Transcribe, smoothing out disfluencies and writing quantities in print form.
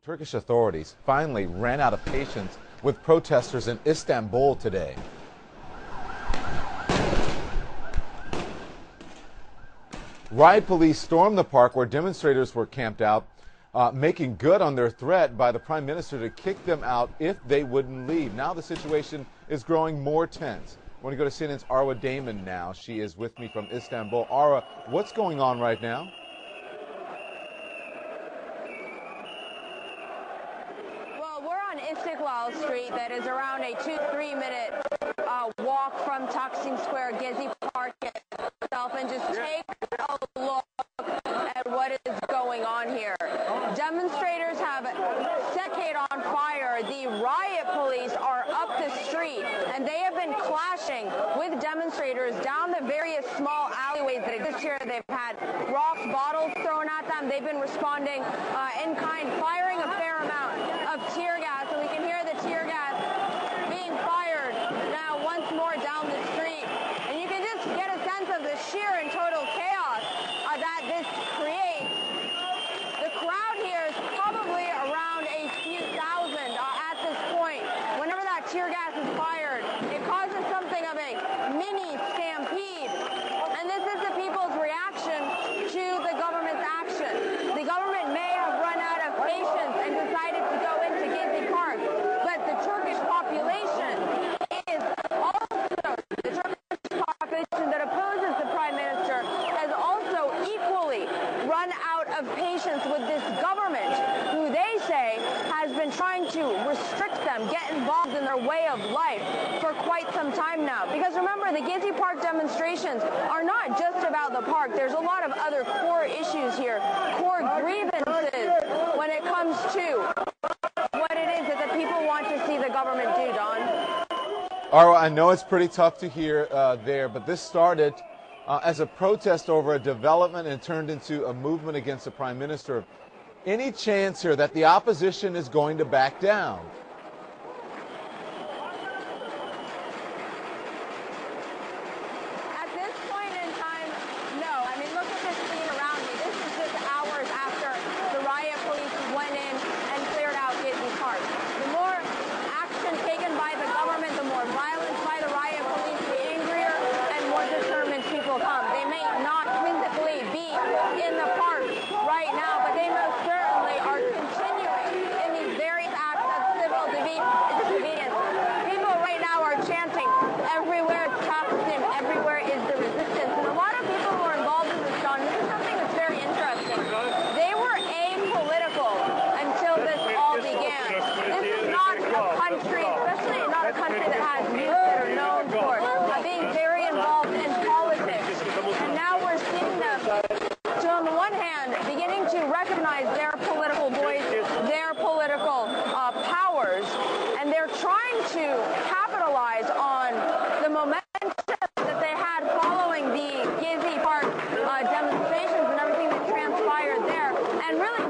Turkish authorities finally ran out of patience with protesters in Istanbul today. Riot police stormed the park where demonstrators were camped out, making good on their threat by the Prime Minister to kick them out if they wouldn't leave. Now the situation is growing more tense. I want to go to CNN's Arwa Damon now. She is with me from Istanbul. Arwa, what's going on right now? Istanbul Street, that is around a 2-3 minute walk from Taksim Square, Gezi Park itself, and just take a look at what is going on here. Demonstrators have set Kate on fire. The riot police are up the street, and they have been clashing with demonstrators down the various small alleyways that exist here. They've had rocks, bottles thrown at them. They've been responding in kind, firing a fair amount of tear gas, and we can hear the tear gas being fired now once more down the street. And you can just get a sense of the sheer and total chaos that this creates. The crowd here is probably around a few thousand at this point. Whenever that tear gas is fired, it causes something of a mini stampede. And this is the people's reaction to the government's action. The government may have run out of patience and decided to go into Gezi Park, but the Turkish population is also, the Turkish population that opposes the Prime Minister has also equally run out of patience with this government, who they say has been trying to restrict them, get involved in their way of life for quite some time now. Because remember, the Gezi Park demonstrations are not just about the park. There's a lot of other core issues here, core grievances when it comes to what it is that the people want to see the government do, Don. Arwa, I know it's pretty tough to hear there, but this started as a protest over a development and turned into a movement against the Prime Minister. Any chance here that the opposition is going to back down? At this point in time, no. I mean, look at this scene around me. This is just hours after the riot police went in and cleared out Gezi Park. The more action taken by the government, the more violence by the riot police, the angrier and more determined people come. They may not physically be in the park right now, but they most certainly are continuing in these various acts of civil disobedience. People right now are chanting, "Everywhere is Taksim, everywhere is the resistance." And a lot of people who are involved in this, John, this is something that's very interesting. They were apolitical until this all began. This is not a country, especially not a country that has youth that are known for being very involved in politics. And now we're seeing them, so on the one hand, beginning to recognize their political voice, their political powers, and they're trying to capitalize on the momentum that they had following the Gezi Park demonstrations and everything that transpired there, and really